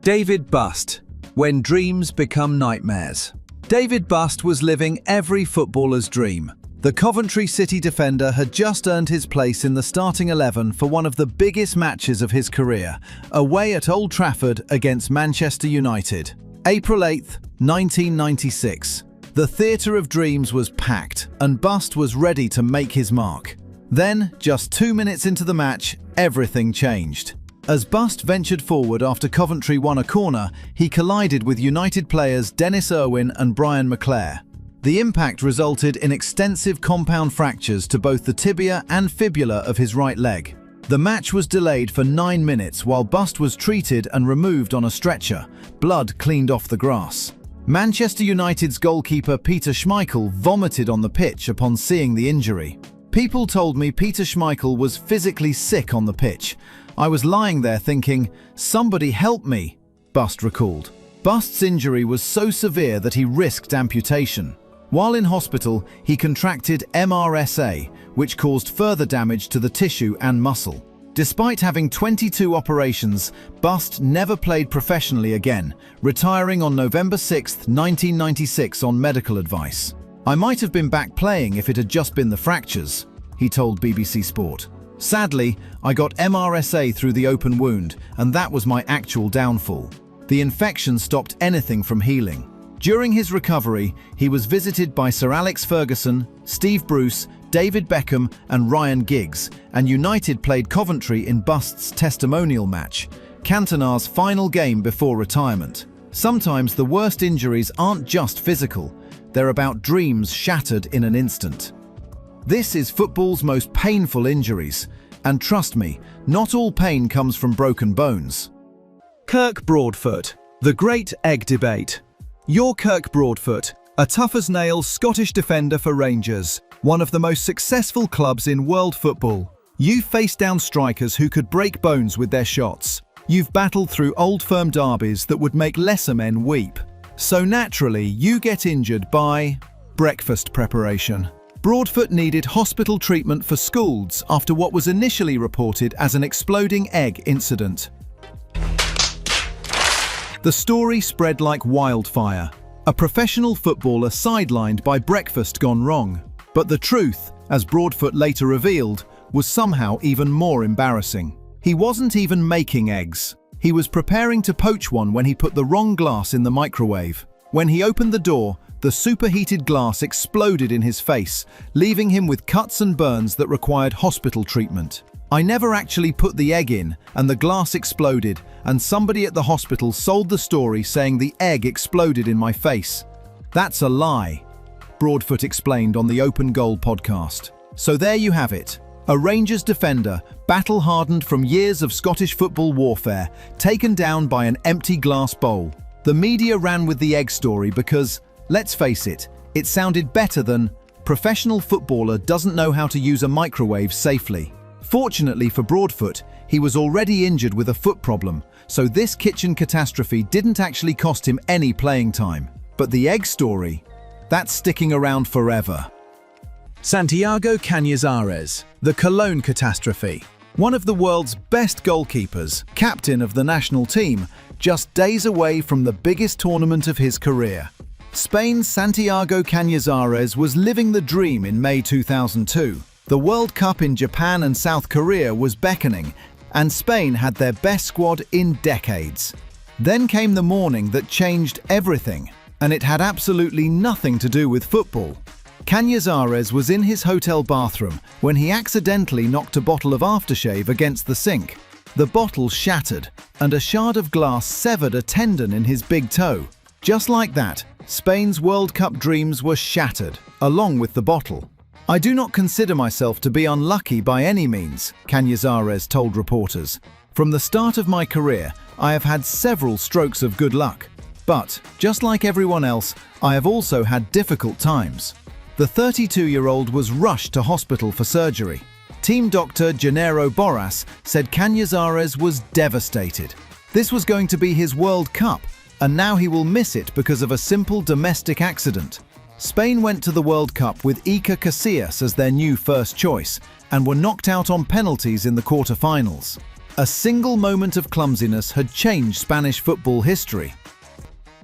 David Busst, when dreams become nightmares. David Busst was living every footballer's dream. The Coventry City defender had just earned his place in the starting 11 for one of the biggest matches of his career, away at Old Trafford against Manchester United. April 8th, 1996. The Theatre of Dreams was packed, and Busst was ready to make his mark. Then, just 2 minutes into the match, everything changed. As Busst ventured forward after Coventry won a corner, he collided with United players Dennis Irwin and Brian McClare. The impact resulted in extensive compound fractures to both the tibia and fibula of his right leg. The match was delayed for 9 minutes while Busst was treated and removed on a stretcher, blood cleaned off the grass. Manchester United's goalkeeper Petr Cech vomited on the pitch upon seeing the injury. People told me Petr Cech was physically sick on the pitch. I was lying there thinking, "Somebody help me," Busst recalled. Bust's injury was so severe that he risked amputation. While in hospital, he contracted MRSA, which caused further damage to the tissue and muscle. Despite having 22 operations, Busst never played professionally again, retiring on November 6, 1996 on medical advice. "I might have been back playing if it had just been the fractures," he told BBC Sport. "Sadly, I got MRSA through the open wound, and that was my actual downfall. The infection stopped anything from healing." During his recovery, he was visited by Sir Alex Ferguson, Steve Bruce, David Beckham and Ryan Giggs, and United played Coventry in Bust's testimonial match, Cantona's final game before retirement. Sometimes the worst injuries aren't just physical, they're about dreams shattered in an instant. This is football's most painful injuries, and trust me, not all pain comes from broken bones. Kirk Broadfoot, the great egg debate. You're Kirk Broadfoot, a tough-as-nails Scottish defender for Rangers, one of the most successful clubs in world football. You've faced down strikers who could break bones with their shots. You've battled through old firm derbies that would make lesser men weep. So naturally, you get injured by breakfast preparation. Broadfoot needed hospital treatment for scalds after what was initially reported as an exploding egg incident. The story spread like wildfire. A professional footballer sidelined by breakfast gone wrong. But the truth, as Broadfoot later revealed, was somehow even more embarrassing. He wasn't even making eggs. He was preparing to poach one when he put the wrong glass in the microwave. When he opened the door, the superheated glass exploded in his face, leaving him with cuts and burns that required hospital treatment. "I never actually put the egg in, and the glass exploded, and somebody at the hospital sold the story saying the egg exploded in my face. That's a lie," Broadfoot explained on the Open Goal podcast. So there you have it. A Rangers defender, battle-hardened from years of Scottish football warfare, taken down by an empty glass bowl. The media ran with the egg story because, let's face it, it sounded better than "professional footballer doesn't know how to use a microwave safely." Fortunately for Broadfoot, he was already injured with a foot problem, so this kitchen catastrophe didn't actually cost him any playing time. But the egg story, that's sticking around forever. Santiago Canizares, the Cologne catastrophe. One of the world's best goalkeepers, captain of the national team, just days away from the biggest tournament of his career. Spain's Santiago Canizares was living the dream in May 2002. The World Cup in Japan and South Korea was beckoning, and Spain had their best squad in decades. Then came the morning that changed everything, and it had absolutely nothing to do with football. Canizares was in his hotel bathroom when he accidentally knocked a bottle of aftershave against the sink. The bottle shattered, and a shard of glass severed a tendon in his big toe. Just like that, Spain's World Cup dreams were shattered, along with the bottle. "I do not consider myself to be unlucky by any means," Canizares told reporters. "From the start of my career, I have had several strokes of good luck. But, just like everyone else, I have also had difficult times." The 32-year-old was rushed to hospital for surgery. Team doctor Gennaro Borras said Canizares was devastated. This was going to be his World Cup, and now he will miss it because of a simple domestic accident. Spain went to the World Cup with Iker Casillas as their new first choice, and were knocked out on penalties in the quarter-finals. A single moment of clumsiness had changed Spanish football history.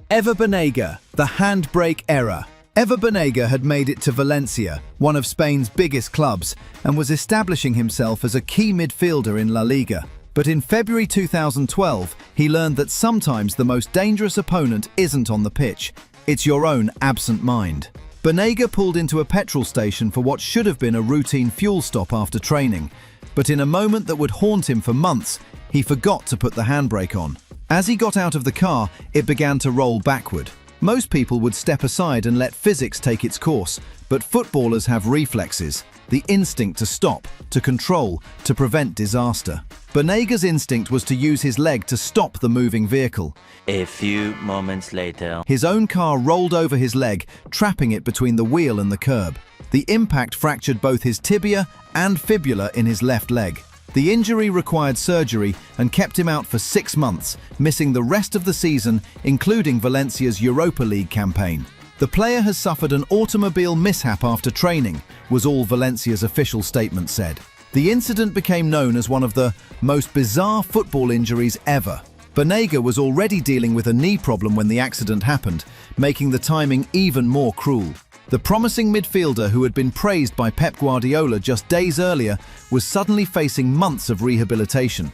Ever Banega, the handbrake error. Ever Banega had made it to Valencia, one of Spain's biggest clubs, and was establishing himself as a key midfielder in La Liga. But in February 2012, he learned that sometimes the most dangerous opponent isn't on the pitch, it's your own absent mind. Banega pulled into a petrol station for what should have been a routine fuel stop after training, but in a moment that would haunt him for months, he forgot to put the handbrake on. As he got out of the car, it began to roll backward. Most people would step aside and let physics take its course, but footballers have reflexes, the instinct to stop, to control, to prevent disaster. Banega's instinct was to use his leg to stop the moving vehicle. A few moments later, his own car rolled over his leg, trapping it between the wheel and the curb. The impact fractured both his tibia and fibula in his left leg. The injury required surgery and kept him out for 6 months, missing the rest of the season, including Valencia's Europa League campaign. The player has suffered an automobile mishap after training, was all Valencia's official statement said. The incident became known as one of the most bizarre football injuries ever. Banega was already dealing with a knee problem when the accident happened, making the timing even more cruel. The promising midfielder who had been praised by Pep Guardiola just days earlier was suddenly facing months of rehabilitation.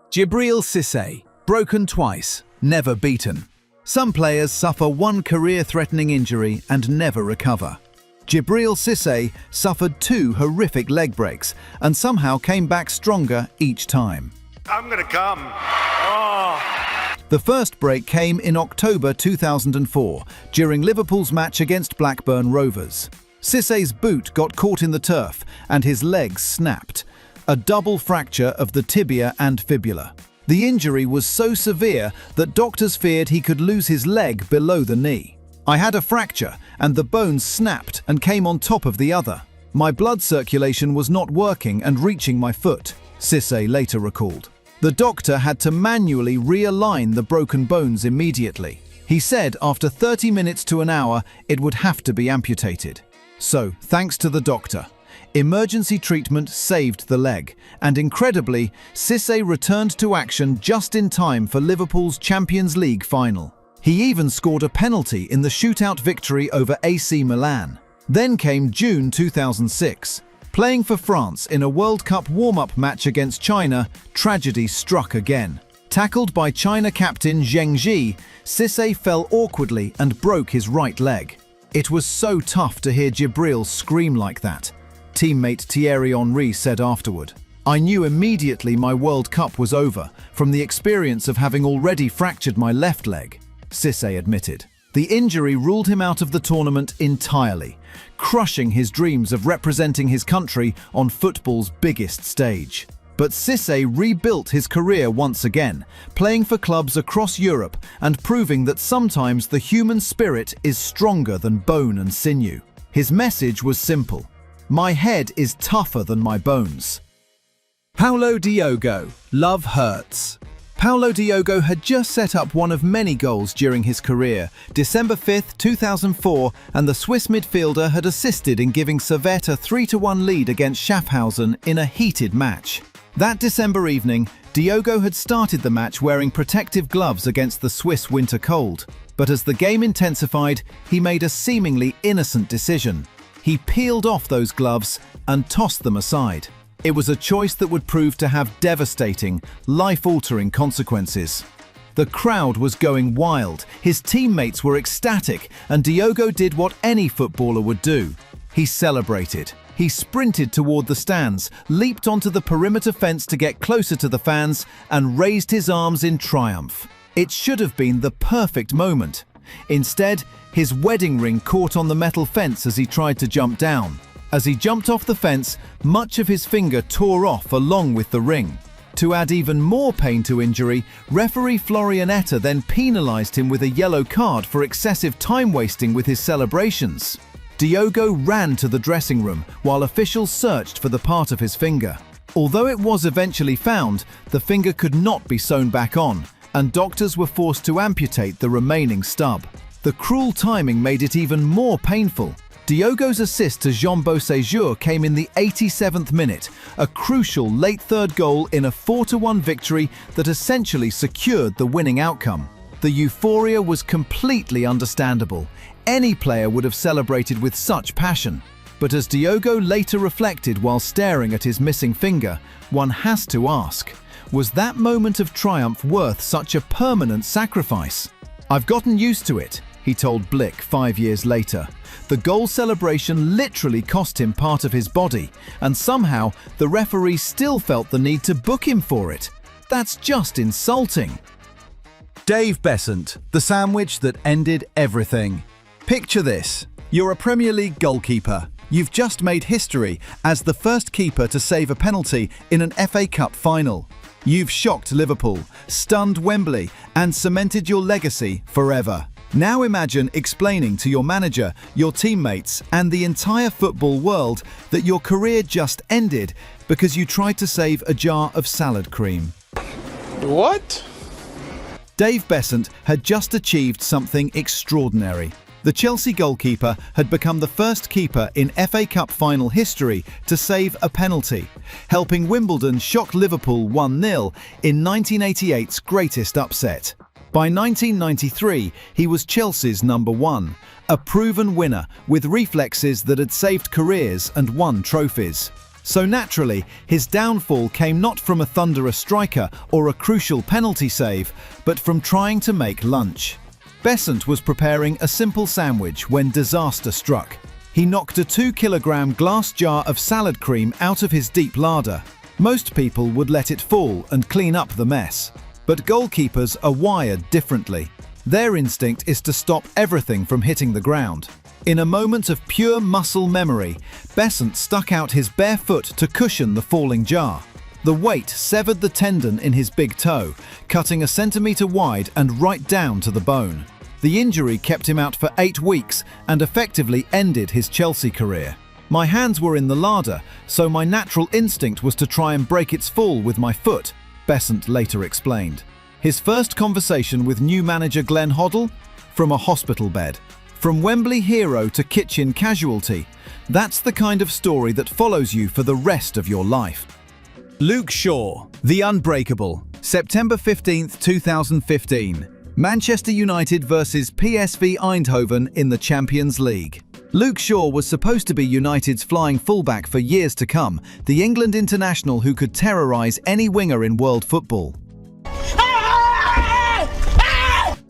Djibril Ciss, broken twice, never beaten. Some players suffer one career-threatening injury and never recover. Djibril Ciss suffered 2 horrific leg breaks and somehow came back stronger each time. I'm gonna come. The first break came in October 2004, during Liverpool's match against Blackburn Rovers. Ciss's boot got caught in the turf and his legs snapped, a double fracture of the tibia and fibula. The injury was so severe that doctors feared he could lose his leg below the knee. I had a fracture and the bones snapped and came on top of the other. My blood circulation was not working and reaching my foot, Ciss later recalled. The doctor had to manually realign the broken bones immediately. He said after 30 minutes to an hour, it would have to be amputated. So, thanks to the doctor, emergency treatment saved the leg, and incredibly, Ciss returned to action just in time for Liverpool's Champions League final. He even scored a penalty in the shootout victory over AC Milan. Then came June 2006. Playing for France in a World Cup warm-up match against China, tragedy struck again. Tackled by China captain Zheng Ji, Ciss fell awkwardly and broke his right leg. It was so tough to hear Djibril scream like that, teammate Thierry Henry said afterward. I knew immediately my World Cup was over from the experience of having already fractured my left leg, Ciss admitted. The injury ruled him out of the tournament entirely, crushing his dreams of representing his country on football's biggest stage. But Ciss rebuilt his career once again, playing for clubs across Europe and proving that sometimes the human spirit is stronger than bone and sinew. His message was simple: my head is tougher than my bones. Paulo Diogo, love hurts. Paulo Diogo had just set up one of many goals during his career, December 5, 2004, and the Swiss midfielder had assisted in giving Servette a 3-1 lead against Schaffhausen in a heated match. That December evening, Diogo had started the match wearing protective gloves against the Swiss winter cold. But as the game intensified, he made a seemingly innocent decision. He peeled off those gloves and tossed them aside. It was a choice that would prove to have devastating, life-altering consequences. The crowd was going wild, his teammates were ecstatic, and Diogo did what any footballer would do. He celebrated. He sprinted toward the stands, leaped onto the perimeter fence to get closer to the fans, and raised his arms in triumph. It should have been the perfect moment. Instead, his wedding ring caught on the metal fence as he tried to jump down. As he jumped off the fence, much of his finger tore off along with the ring. To add even more pain to injury, referee Florianetta then penalized him with a yellow card for excessive time wasting with his celebrations. Diogo ran to the dressing room while officials searched for the part of his finger. Although it was eventually found, the finger could not be sewn back on, and doctors were forced to amputate the remaining stub. The cruel timing made it even more painful. Diogo's assist to Jean Beauséjour came in the 87th minute, a crucial late third goal in a 4-1 victory that essentially secured the winning outcome. The euphoria was completely understandable. Any player would have celebrated with such passion. But as Diogo later reflected while staring at his missing finger, one has to ask, was that moment of triumph worth such a permanent sacrifice? "I've gotten used to it," he told Blick 5 years later. The goal celebration literally cost him part of his body, and somehow the referee still felt the need to book him for it. That's just insulting. Dave Beasant, the sandwich that ended everything. Picture this. You're a Premier League goalkeeper. You've just made history as the first keeper to save a penalty in an FA Cup final. You've shocked Liverpool, stunned Wembley, and cemented your legacy forever. Now imagine explaining to your manager, your teammates, and the entire football world that your career just ended because you tried to save a jar of salad cream. What? Dave Beasant had just achieved something extraordinary. The Chelsea goalkeeper had become the first keeper in FA Cup final history to save a penalty, helping Wimbledon shock Liverpool 1-0 in 1988's greatest upset. By 1993, he was Chelsea's number one, a proven winner with reflexes that had saved careers and won trophies. So naturally, his downfall came not from a thunderous striker or a crucial penalty save, but from trying to make lunch. Beasant was preparing a simple sandwich when disaster struck. He knocked a 2-kilogram glass jar of salad cream out of his deep larder. Most people would let it fall and clean up the mess. But goalkeepers are wired differently. Their instinct is to stop everything from hitting the ground. In a moment of pure muscle memory, Beasant stuck out his bare foot to cushion the falling jar. The weight severed the tendon in his big toe, cutting a centimetre wide and right down to the bone. The injury kept him out for 8 weeks and effectively ended his Chelsea career. "My hands were in the larder, so my natural instinct was to try and break its fall with my foot," Beasant later explained. His first conversation with new manager Glenn Hoddle? From a hospital bed. From Wembley hero to kitchen casualty, that's the kind of story that follows you for the rest of your life. Luke Shaw, the unbreakable. September 15th, 2015. Manchester United versus PSV Eindhoven in the Champions League. Luke Shaw was supposed to be United's flying fullback for years to come, the England international who could terrorise any winger in world football.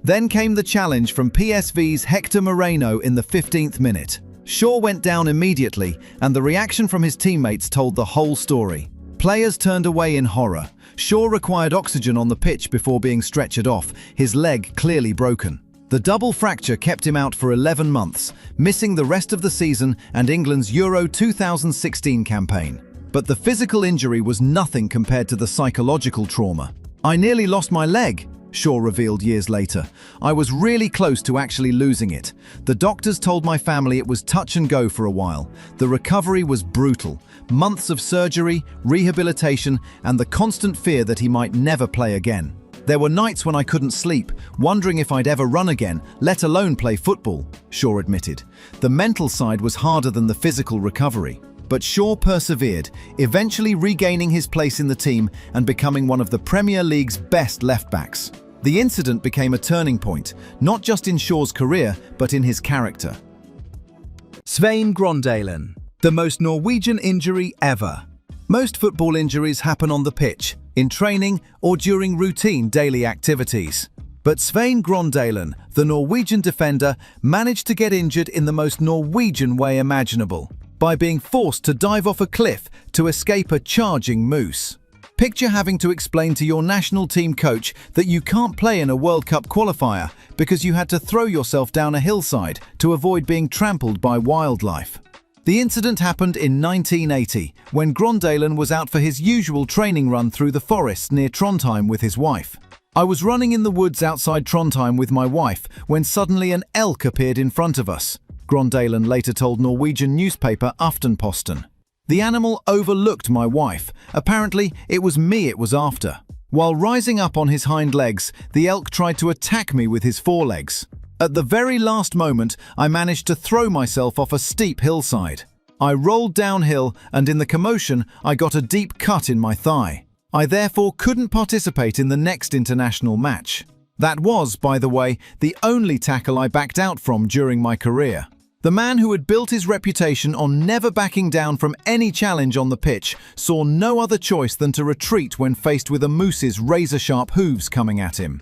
Then came the challenge from PSV's Hector Moreno in the 15th minute. Shaw went down immediately, and the reaction from his teammates told the whole story. Players turned away in horror. Shaw required oxygen on the pitch before being stretchered off, his leg clearly broken. The double fracture kept him out for 11 months, missing the rest of the season and England's Euro 2016 campaign. But the physical injury was nothing compared to the psychological trauma. "I nearly lost my leg," Shaw revealed years later. "I was really close to actually losing it. The doctors told my family it was touch and go for a while. The recovery was brutal. Months of surgery, rehabilitation, and the constant fear that he might never play again. There were nights when I couldn't sleep, wondering if I'd ever run again, let alone play football," Shaw admitted. The mental side was harder than the physical recovery. But Shaw persevered, eventually regaining his place in the team and becoming one of the Premier League's best left-backs. The incident became a turning point, not just in Shaw's career, but in his character. Svein Grøndalen, the most Norwegian injury ever. Most football injuries happen on the pitch, in training, or during routine daily activities. But Svein Grøndalen, the Norwegian defender, managed to get injured in the most Norwegian way imaginable, by being forced to dive off a cliff to escape a charging moose. Picture having to explain to your national team coach that you can't play in a World Cup qualifier because you had to throw yourself down a hillside to avoid being trampled by wildlife. The incident happened in 1980, when Grøndalen was out for his usual training run through the forest near Trondheim with his wife. "I was running in the woods outside Trondheim with my wife when suddenly an elk appeared in front of us," Grøndalen later told Norwegian newspaper Aftenposten. "The animal overlooked my wife. Apparently, it was me it was after. While rising up on his hind legs, the elk tried to attack me with his forelegs. At the very last moment, I managed to throw myself off a steep hillside. I rolled downhill and in the commotion, I got a deep cut in my thigh. I therefore couldn't participate in the next international match. That was, by the way, the only tackle I backed out from during my career. The man who had built his reputation on never backing down from any challenge on the pitch saw no other choice than to retreat when faced with a moose's razor-sharp hooves coming at him.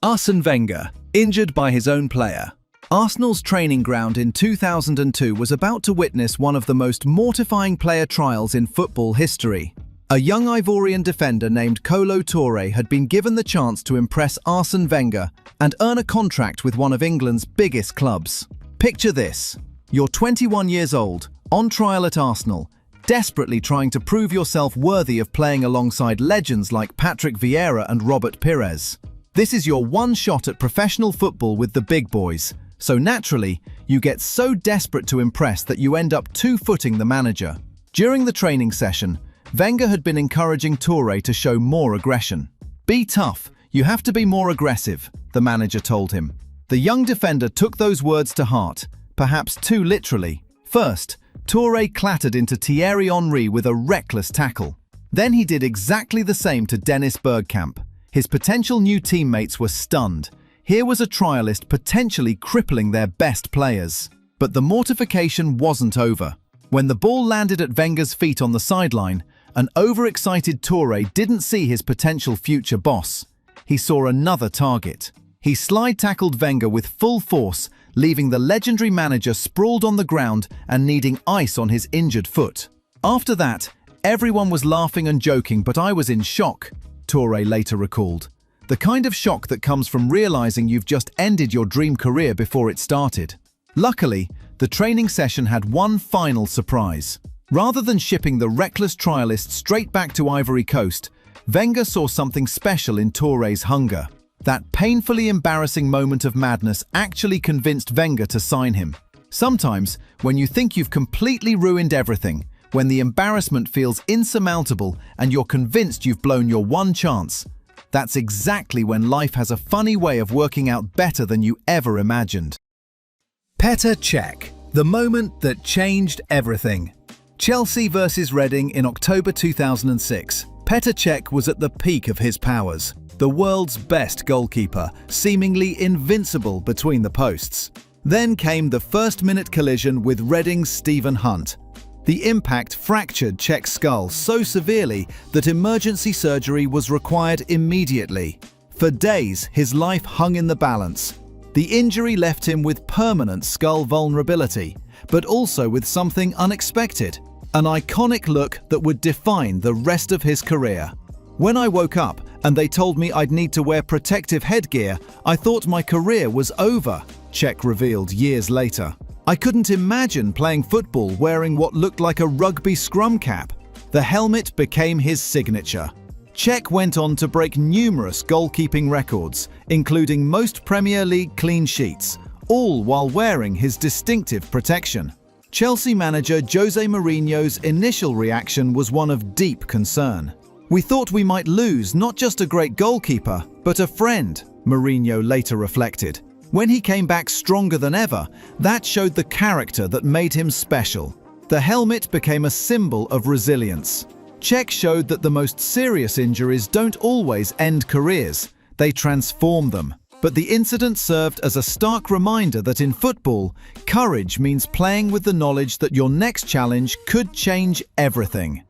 Arsene Wenger, injured by his own player. Arsenal's training ground in 2002 was about to witness one of the most mortifying player trials in football history. A young Ivorian defender named Kolo Tour had been given the chance to impress Arsene Wenger and earn a contract with one of England's biggest clubs. Picture this: you're 21 years old, on trial at Arsenal, desperately trying to prove yourself worthy of playing alongside legends like Patrick Vieira and Robert Pires. This is your one shot at professional football with the big boys, so naturally, you get so desperate to impress that you end up two-footing the manager. During the training session, Wenger had been encouraging Toure to show more aggression. "Be tough, you have to be more aggressive," the manager told him. The young defender took those words to heart, perhaps too literally. First, Toure clattered into Thierry Henry with a reckless tackle. Then he did exactly the same to Dennis Bergkamp. His potential new teammates were stunned. Here was a trialist potentially crippling their best players. But the mortification wasn't over. When the ball landed at Wenger's feet on the sideline, an overexcited Toure didn't see his potential future boss. He saw another target. He slide-tackled Wenger with full force, leaving the legendary manager sprawled on the ground and needing ice on his injured foot. After that, everyone was laughing and joking, but I was in shock, Toure later recalled. The kind of shock that comes from realizing you've just ended your dream career before it started. Luckily, the training session had one final surprise. Rather than shipping the reckless trialist straight back to Ivory Coast, Wenger saw something special in Toure's hunger. That painfully embarrassing moment of madness actually convinced Wenger to sign him. Sometimes, when you think you've completely ruined everything, when the embarrassment feels insurmountable and you're convinced you've blown your one chance, that's exactly when life has a funny way of working out better than you ever imagined. Petr Cech, the moment that changed everything. Chelsea versus Reading in October 2006. Petr Cech was at the peak of his powers. The world's best goalkeeper, seemingly invincible between the posts. Then came the first-minute collision with Reading's Stephen Hunt. The impact fractured Cech's skull so severely that emergency surgery was required immediately. For days, his life hung in the balance. The injury left him with permanent skull vulnerability, but also with something unexpected, an iconic look that would define the rest of his career. When I woke up and they told me I'd need to wear protective headgear, I thought my career was over, Cech revealed years later. I couldn't imagine playing football wearing what looked like a rugby scrum cap. The helmet became his signature. Cech went on to break numerous goalkeeping records, including most Premier League clean sheets, all while wearing his distinctive protection. Chelsea manager Jose Mourinho's initial reaction was one of deep concern. "We thought we might lose not just a great goalkeeper, but a friend," Mourinho later reflected. When he came back stronger than ever, that showed the character that made him special. The helmet became a symbol of resilience. Cech showed that the most serious injuries don't always end careers, they transform them. But the incident served as a stark reminder that in football, courage means playing with the knowledge that your next challenge could change everything.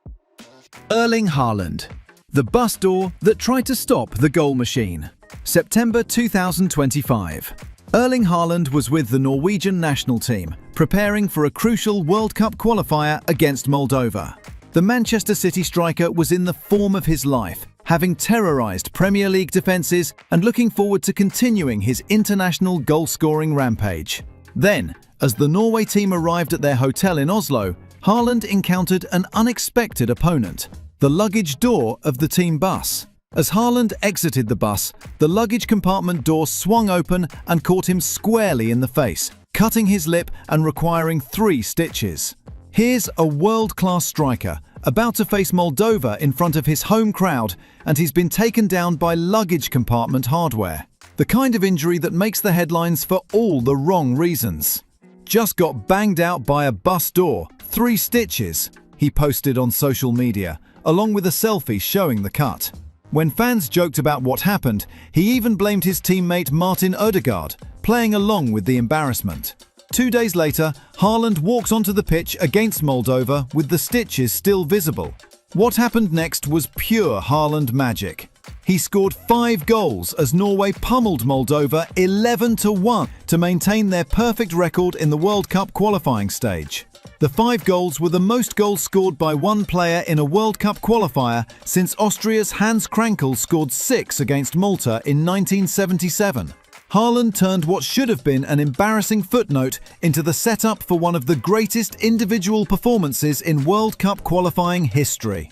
Erling Haaland, the bus door that tried to stop the goal machine. September 2025. Erling Haaland was with the Norwegian national team, preparing for a crucial World Cup qualifier against Moldova. The Manchester City striker was in the form of his life, having terrorised Premier League defences and looking forward to continuing his international goal-scoring rampage. Then, as the Norway team arrived at their hotel in Oslo, Haaland encountered an unexpected opponent, the luggage door of the team bus. As Haaland exited the bus, the luggage compartment door swung open and caught him squarely in the face, cutting his lip and requiring 3 stitches. Here's a world-class striker, about to face Moldova in front of his home crowd, and he's been taken down by luggage compartment hardware. The kind of injury that makes the headlines for all the wrong reasons. Just got banged out by a bus door, 3 stitches, he posted on social media, along with a selfie showing the cut. When fans joked about what happened, he even blamed his teammate Martin Odegaard, playing along with the embarrassment. 2 days later, Haaland walks onto the pitch against Moldova with the stitches still visible. What happened next was pure Haaland magic. He scored 5 goals as Norway pummeled Moldova 11-1 to maintain their perfect record in the World Cup qualifying stage. The 5 goals were the most goals scored by one player in a World Cup qualifier since Austria's Hans Krankel scored 6 against Malta in 1977. Haaland turned what should have been an embarrassing footnote into the setup for one of the greatest individual performances in World Cup qualifying history.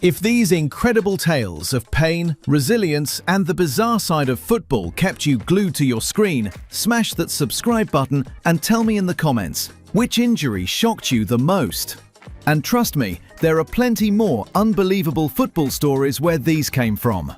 If these incredible tales of pain, resilience, and the bizarre side of football kept you glued to your screen, smash that subscribe button and tell me in the comments, which injury shocked you the most? And trust me, there are plenty more unbelievable football stories where these came from.